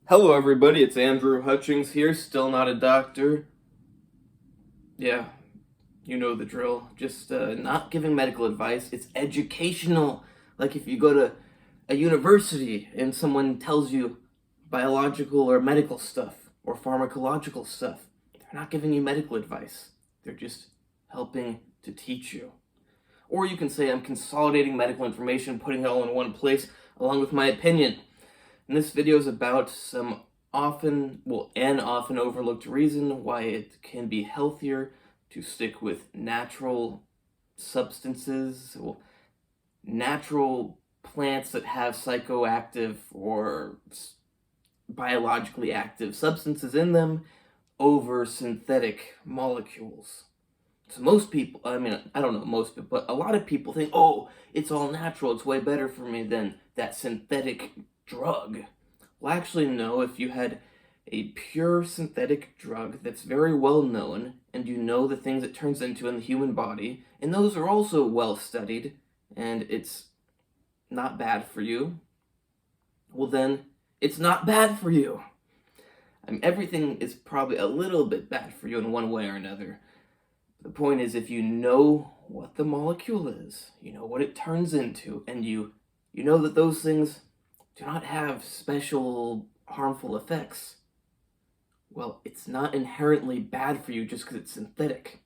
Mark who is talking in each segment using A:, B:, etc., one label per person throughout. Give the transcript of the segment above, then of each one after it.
A: Hello, everybody. It's Andrew Hutchings here, still not a doctor. Yeah, you know the drill. Just not giving medical advice. It's educational. Like if you go to a university and someone tells you biological or medical stuff or pharmacological stuff, they're not giving you medical advice. They're just helping to teach you. Or you can say, I'm consolidating medical information, putting it all in one place, along with my opinion. And this video is about an often overlooked reason why it can be healthier to stick with natural substances, natural plants that have psychoactive or biologically active substances in them over synthetic molecules. So most people, I don't know most people, but a lot of people think, oh, it's all natural, it's way better for me than that synthetic drug. Well, actually, no, if you had a pure synthetic drug that's very well known, and you know the things it turns into in the human body, and those are also well studied, and it's not bad for you, well, then it's not bad for you. Everything is probably a little bit bad for you in one way or another. The point is, if you know what the molecule is, you know what it turns into, and you know that those things do not have special harmful effects, well, it's not inherently bad for you just because it's synthetic.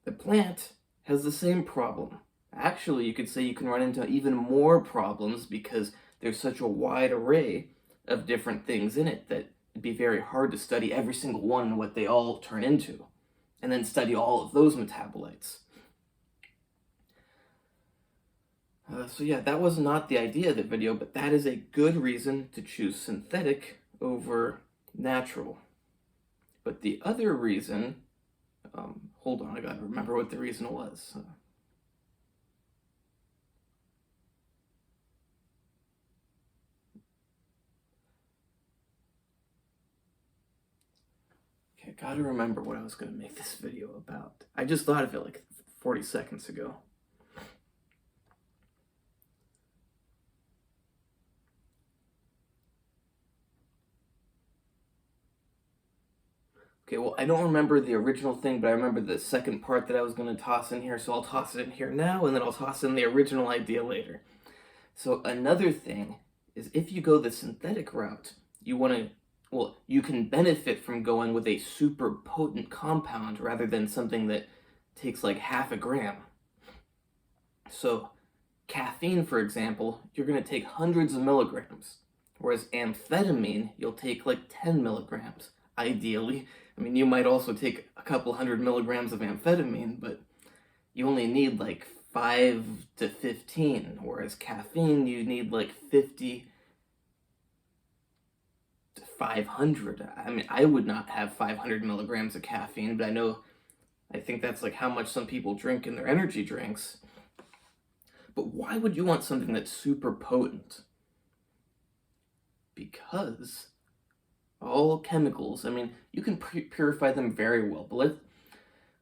A: The plant has the same problem. Actually, you could say you can run into even more problems because there's such a wide array of different things in it that it'd be very hard to study every single one and what they all turn into, and then study all of those metabolites. So yeah, that was not the idea of the video, but that is a good reason to choose synthetic over natural. But the other reason, hold on, I gotta remember what the reason was. Okay, I gotta remember what I was gonna make this video about. I just thought of it like 40 seconds ago. Okay, well, I don't remember the original thing, but I remember the second part that I was going to toss in here, so I'll toss it in here now, and then I'll toss in the original idea later. So another thing is if you go the synthetic route, you can benefit from going with a super potent compound rather than something that takes like half a gram. So caffeine, for example, you're going to take hundreds of milligrams, whereas amphetamine, you'll take like 10 milligrams, ideally. You might also take a couple hundred milligrams of amphetamine, but you only need like 5 to 15, whereas caffeine, you need like 50 to 500. I would not have 500 milligrams of caffeine, but I think that's like how much some people drink in their energy drinks. But why would you want something that's super potent? Because all chemicals, you can purify them very well, but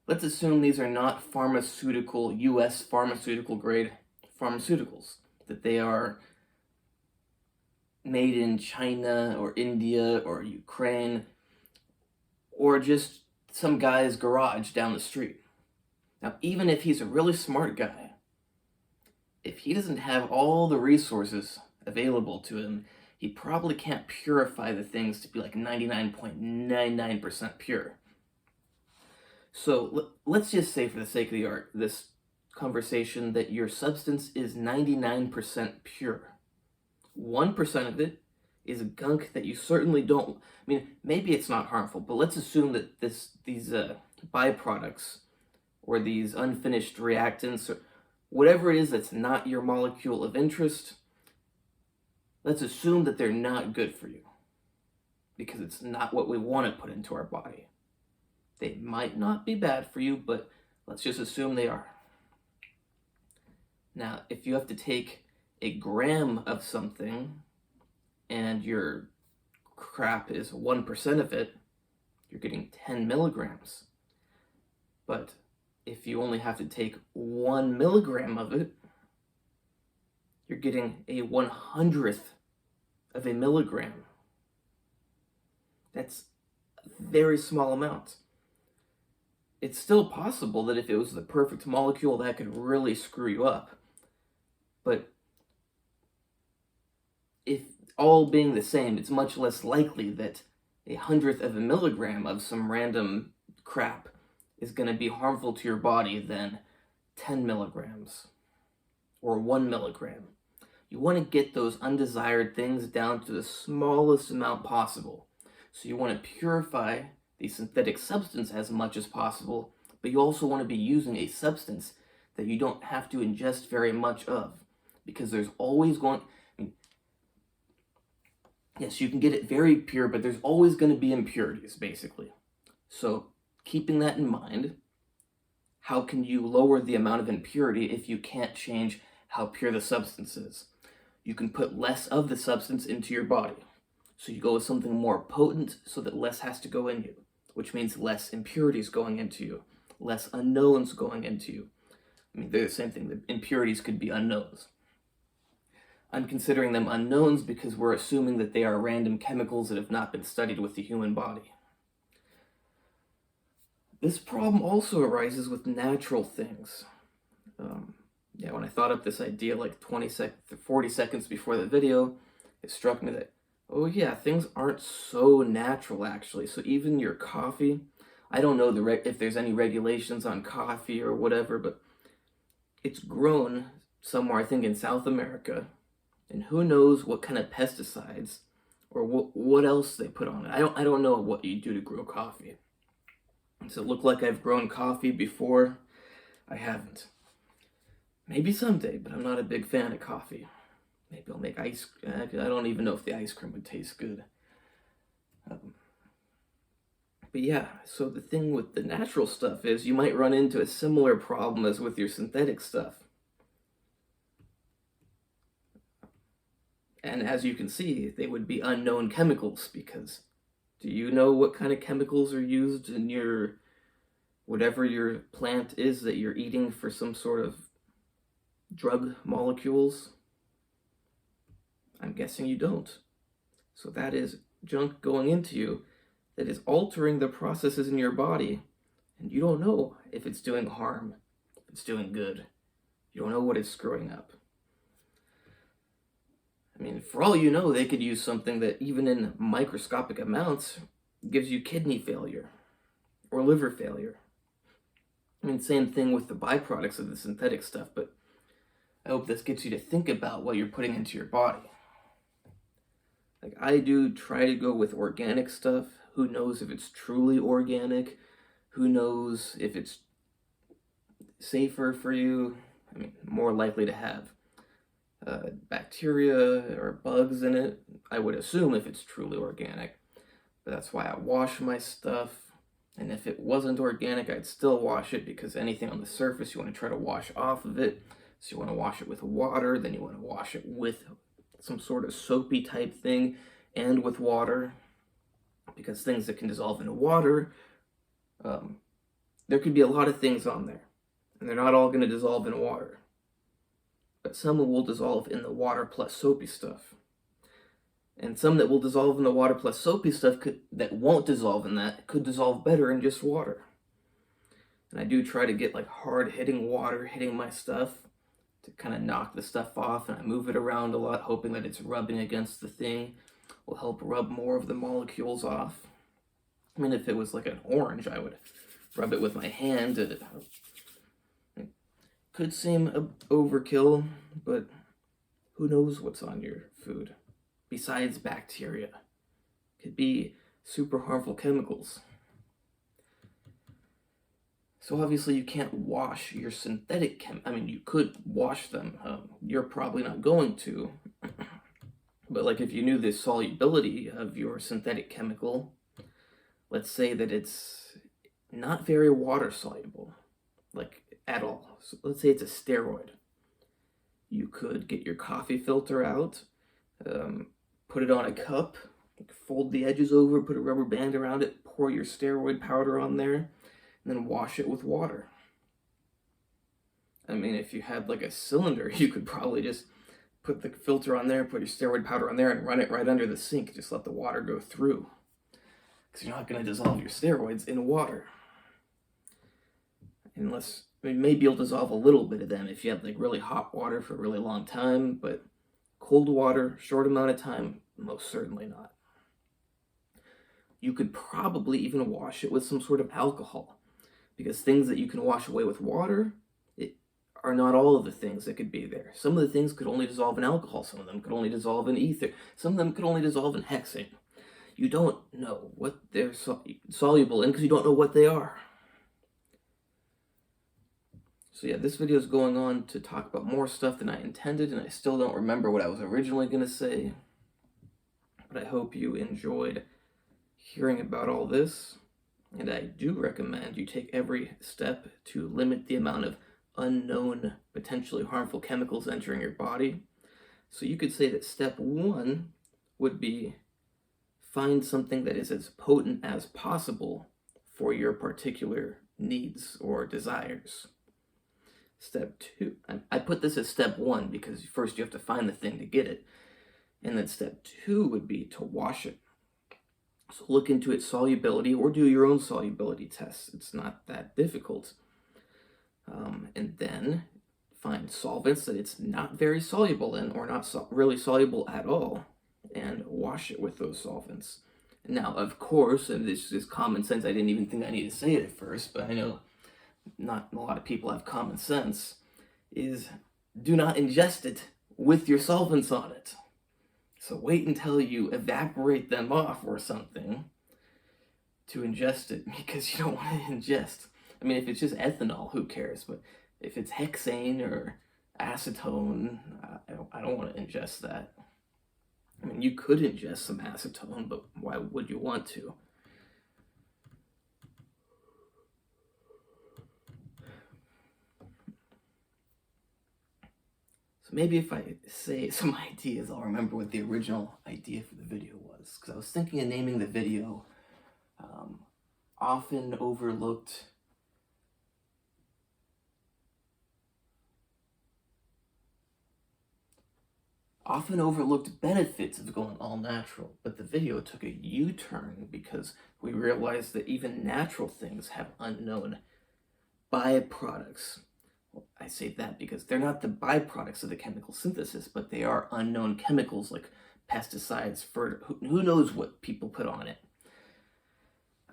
A: let's assume these are not U.S. pharmaceutical grade pharmaceuticals, that they are made in China or India or Ukraine or just some guy's garage down the street. Now, even if he's a really smart guy, if he doesn't have all the resources available to him, he probably can't purify the things to be like 99.99% pure. So let's just say, for the sake of this conversation, that your substance is 99% pure. 1% of it is gunk that you certainly don't. Maybe it's not harmful, but let's assume that these byproducts or these unfinished reactants or whatever it is that's not your molecule of interest, let's assume that they're not good for you because it's not what we want to put into our body. They might not be bad for you, but let's just assume they are. Now, if you have to take a gram of something and your crap is 1% of it, you're getting 10 milligrams. But if you only have to take 1 milligram of it, you're getting a 100th of a milligram. That's a very small amount. It's still possible that if it was the perfect molecule, that could really screw you up. But if all being the same, it's much less likely that 1/100th of a milligram of some random crap is going to be harmful to your body than 10 milligrams or 1 milligram. You want to get those undesired things down to the smallest amount possible. So you want to purify the synthetic substance as much as possible, but you also want to be using a substance that you don't have to ingest very much of, because there's always yes, you can get it very pure, but there's always going to be impurities, basically. So keeping that in mind, how can you lower the amount of impurity if you can't change how pure the substance is? You can put less of the substance into your body. So you go with something more potent so that less has to go in you, which means less impurities going into you, less unknowns going into you. I mean, they're the same thing. The impurities could be unknowns. I'm considering them unknowns because we're assuming that they are random chemicals that have not been studied with the human body. This problem also arises with natural things. When I thought up this idea like 40 seconds before the video, it struck me that, oh yeah, things aren't so natural actually. So even your coffee, I don't know if there's any regulations on coffee or whatever, but it's grown somewhere, I think in South America, and who knows what kind of pesticides or what else they put on it. I don't know what you do to grow coffee. Does it look like I've grown coffee before? I haven't. Maybe someday, but I'm not a big fan of coffee. Maybe I'll make ice cream. I don't even know if the ice cream would taste good. But yeah, so the thing with the natural stuff is you might run into a similar problem as with your synthetic stuff. And as you can see, they would be unknown chemicals, because do you know what kind of chemicals are used in your, whatever your plant is that you're eating for some sort of drug molecules? I'm guessing you don't. So that is junk going into you that is altering the processes in your body, and you don't know if it's doing harm, if it's doing good. You don't know what it's screwing up. I mean, for all you know, they could use something that even in microscopic amounts gives you kidney failure or liver failure. I mean, same thing with the byproducts of the synthetic stuff, but I hope this gets you to think about what you're putting into your body. Like, I do try to go with organic stuff. Who knows if it's truly organic? Who knows if it's safer for you? I mean, more likely to have bacteria or bugs in it, I would assume, if it's truly organic. But that's why I wash my stuff. And if it wasn't organic, I'd still wash it, because anything on the surface you want to try to wash off of it. So you want to wash it with water, then you want to wash it with some sort of soapy type thing and with water, because things that can dissolve into water, there could be a lot of things on there, and they're not all going to dissolve in water. But some will dissolve in the water plus soapy stuff. And some that will dissolve in the water plus soapy stuff that won't dissolve in that could dissolve better in just water. And I do try to get like hard-hitting water hitting my stuff to kind of knock the stuff off, and I move it around a lot, hoping that it's rubbing against the thing will help rub more of the molecules off. I mean, if it was like an orange, I would rub it with my hand. It could seem overkill, but who knows what's on your food besides bacteria? Could be super harmful chemicals. So obviously you can't wash your synthetic I mean, you could wash them. You're probably not going to. But like, if you knew the solubility of your synthetic chemical, let's say that it's not very water soluble, like at all. So let's say it's a steroid. You could get your coffee filter out, put it on a cup, fold the edges over, put a rubber band around it, pour your steroid powder on there, and then wash it with water. I mean, if you had like a cylinder, you could probably just put the filter on there, put your steroid powder on there, and run it right under the sink. Just let the water go through, because you're not going to dissolve your steroids in water. Unless, I mean, maybe you'll dissolve a little bit of them if you have like really hot water for a really long time, but cold water, short amount of time, most certainly not. You could probably even wash it with some sort of alcohol, because things that you can wash away with water are not all of the things that could be there. Some of the things could only dissolve in alcohol, some of them could only dissolve in ether, some of them could only dissolve in hexane. You don't know what they're soluble in because you don't know what they are. So yeah, this video is going on to talk about more stuff than I intended, and I still don't remember what I was originally going to say. But I hope you enjoyed hearing about all this, and I do recommend you take every step to limit the amount of unknown, potentially harmful chemicals entering your body. So you could say that step 1 would be find something that is as potent as possible for your particular needs or desires. Step 2, I put this as step 1 because first you have to find the thing to get it. And then step 2 would be to wash it. So look into its solubility or do your own solubility tests. It's not that difficult. And then find solvents that it's not very soluble in or not really soluble at all, and wash it with those solvents. Now, of course, and this is common sense, I didn't even think I needed to say it at first, but I know not a lot of people have common sense, is do not ingest it with your solvents on it. So wait until you evaporate them off or something to ingest it, because you don't want to ingest. I mean, if it's just ethanol, who cares? But if it's hexane or acetone, I don't want to ingest that. I mean, you could ingest some acetone, but why would you want to? So maybe if I say some ideas, I'll remember what the original idea for the video was. Because I was thinking of naming the video Often Overlooked benefits of going all natural, but the video took a U-turn because we realized that even natural things have unknown byproducts. Well, I say that because they're not the byproducts of the chemical synthesis, but they are unknown chemicals like pesticides, who knows what people put on it.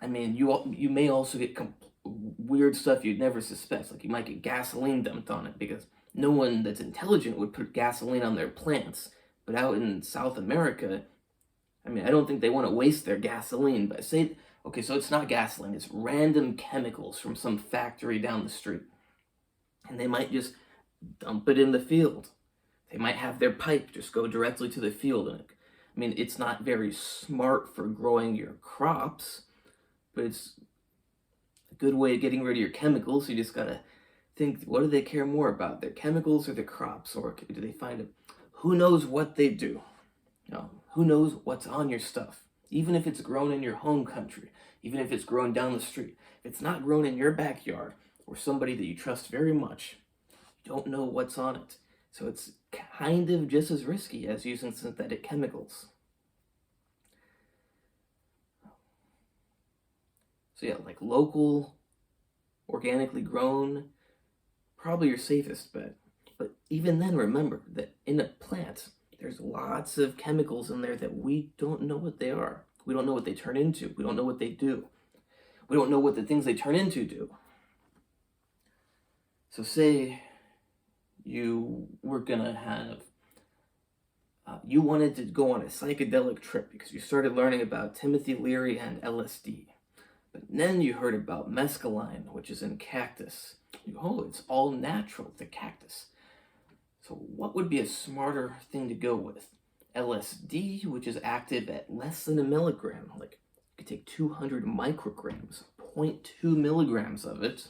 A: I mean, you may also get weird stuff you'd never suspect, like you might get gasoline dumped on it, because no one that's intelligent would put gasoline on their plants. But out in South America, I mean, I don't think they want to waste their gasoline. But say, okay, so it's not gasoline, it's random chemicals from some factory down the street. And they might just dump it in the field. They might have their pipe just go directly to the field. And I mean, it's not very smart for growing your crops, but it's a good way of getting rid of your chemicals. So you just gotta think, what do they care more about, their chemicals or their crops? Or do they find it? Who knows what they do? Who knows what's on your stuff? Even if it's grown in your home country, even if it's grown down the street, if it's not grown in your backyard or somebody that you trust very much, you don't know what's on it. So it's kind of just as risky as using synthetic chemicals. So yeah, like local, organically grown, probably your safest bet. But even then, remember that in a plant, there's lots of chemicals in there that we don't know what they are. We don't know what they turn into. We don't know what they do. We don't know what the things they turn into do. So say you were gonna have, you wanted to go on a psychedelic trip because you started learning about Timothy Leary and LSD. But then you heard about mescaline, which is in cactus. Oh, it's all natural, the cactus. So what would be a smarter thing to go with? LSD, which is active at less than a milligram. Like, you could take 200 micrograms, 0.2 milligrams of it.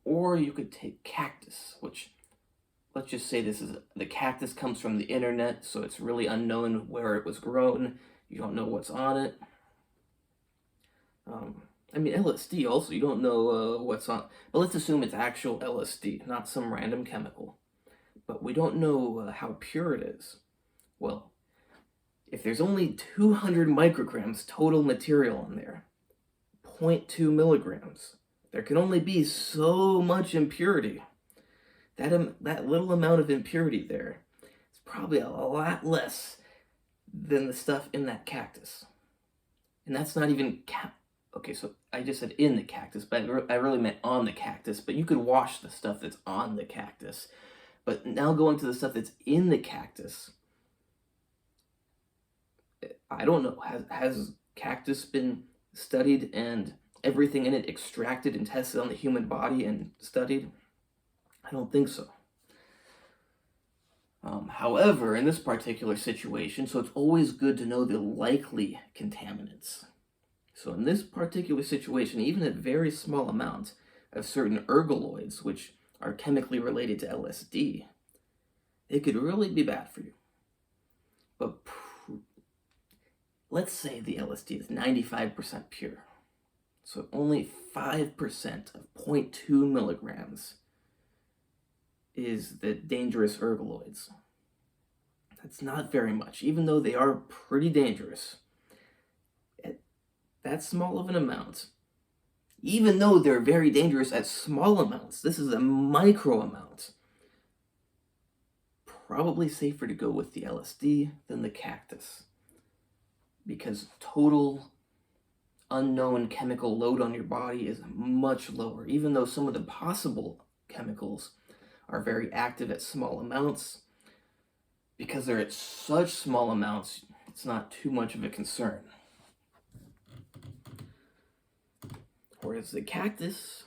A: Or you could take cactus, which, let's just say the cactus comes from the internet, so it's really unknown where it was grown. You don't know what's on it. I mean, LSD also, you don't know what's on, but let's assume it's actual LSD, not some random chemical. but we don't know how pure it is. Well, if there's only 200 micrograms total material in there, 0.2 milligrams, there can only be so much impurity. That little amount of impurity there is probably a lot less than the stuff in that cactus. And that's not even okay, so I just said in the cactus, but I really meant on the cactus. But you could wash the stuff that's on the cactus. But now going to the stuff that's in the cactus, I don't know. Has cactus been studied and everything in it extracted and tested on the human body and studied? I don't think so. However, in this particular situation, so it's always good to know the likely contaminants. So in this particular situation, even at very small amounts of certain ergoloids, which are chemically related to LSD, it could really be bad for you. But let's say the LSD is 95% pure. So only 5% of 0.2 milligrams is the dangerous ergoloids. That's not very much, even though they are pretty dangerous. At that small of an amount, even though they're very dangerous at small amounts, this is a micro amount. Probably safer to go with the LSD than the cactus, because total unknown chemical load on your body is much lower, even though some of the possible chemicals are very active at small amounts. Because they're at such small amounts, it's not too much of a concern. Whereas the cactus,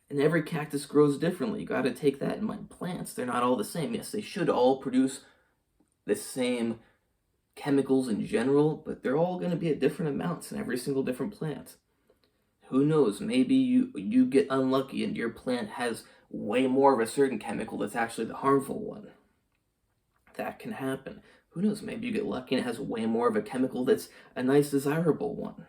A: and every cactus grows differently. You got to take that in mind. Plants, they're not all the same. Yes, they should all produce the same chemicals in general, but they're all going to be at different amounts in every single different plant. Who knows? Maybe you get unlucky and your plant has way more of a certain chemical that's actually the harmful one. That can happen. Who knows? Maybe you get lucky and it has way more of a chemical that's a nice, desirable one.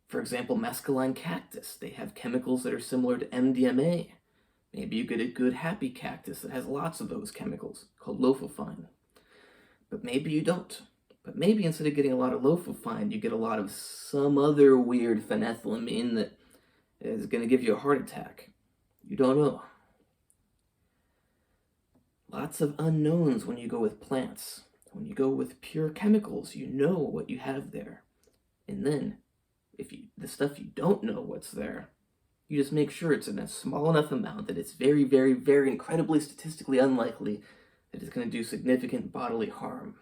A: For example, mescaline cactus. They have chemicals that are similar to MDMA. Maybe you get a good, happy cactus that has lots of those chemicals, called lophophine. But maybe you don't. But maybe instead of getting a lot of lophophine, you get a lot of some other weird phenethylamine that is going to give you a heart attack. You don't know. Lots of unknowns when you go with plants. When you go with pure chemicals, you know what you have there. And then, the stuff you don't know what's there, you just make sure it's in a small enough amount that it's very, very, very incredibly statistically unlikely that it's going to do significant bodily harm.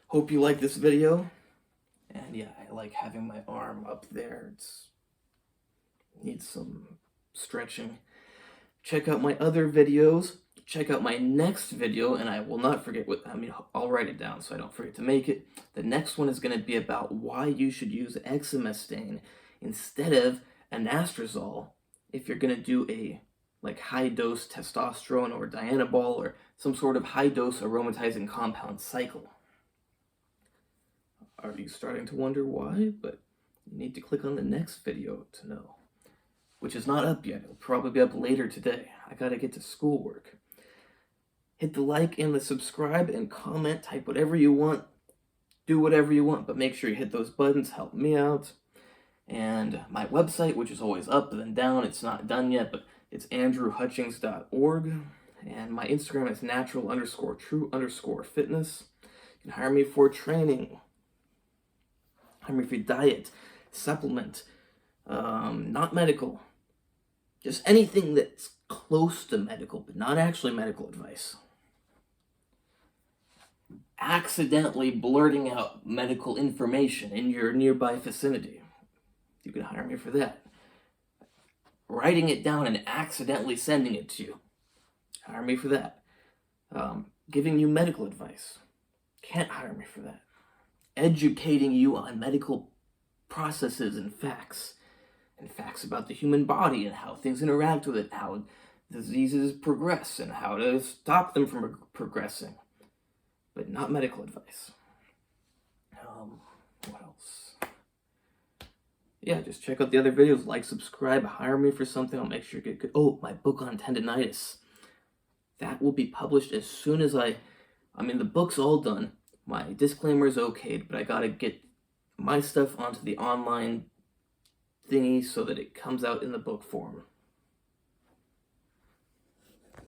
A: Hope you like this video. And yeah, I like having my arm up there. It needs some stretching. Check out my other videos. Check out my next video, and I will not forget I'll write it down so I don't forget to make it. The next one is going to be about why you should use exemestane instead of anastrozole if you're going to do a high-dose testosterone or dianabol or some sort of high-dose aromatizing compound cycle. Are you starting to wonder why? But you need to click on the next video to know. Which is not up yet. It'll probably be up later today. I gotta get to schoolwork. Hit the like and the subscribe and comment. Type whatever you want. Do whatever you want. But make sure you hit those buttons. Help me out. And my website, which is always up and then down. It's not done yet, but it's andrewhutchings.org. And my Instagram is natural_true_fitness. You can hire me for training. Hire me for diet, supplement, not medical. Just anything that's close to medical, but not actually medical advice. Accidentally blurting out medical information in your nearby vicinity. You can hire me for that. Writing it down and accidentally sending it to you. Hire me for that. Giving you medical advice. Can't hire me for that. Educating you on medical processes and facts about the human body and how things interact with it, how diseases progress and how to stop them from progressing, but not medical advice. What else? Yeah, just check out the other videos, like, subscribe, hire me for something, I'll make sure you get good. Oh, my book on tendinitis. That will be published as soon as I mean, the book's all done. My disclaimer is okayed, but I gotta get my stuff onto the online thingy so that it comes out in the book form.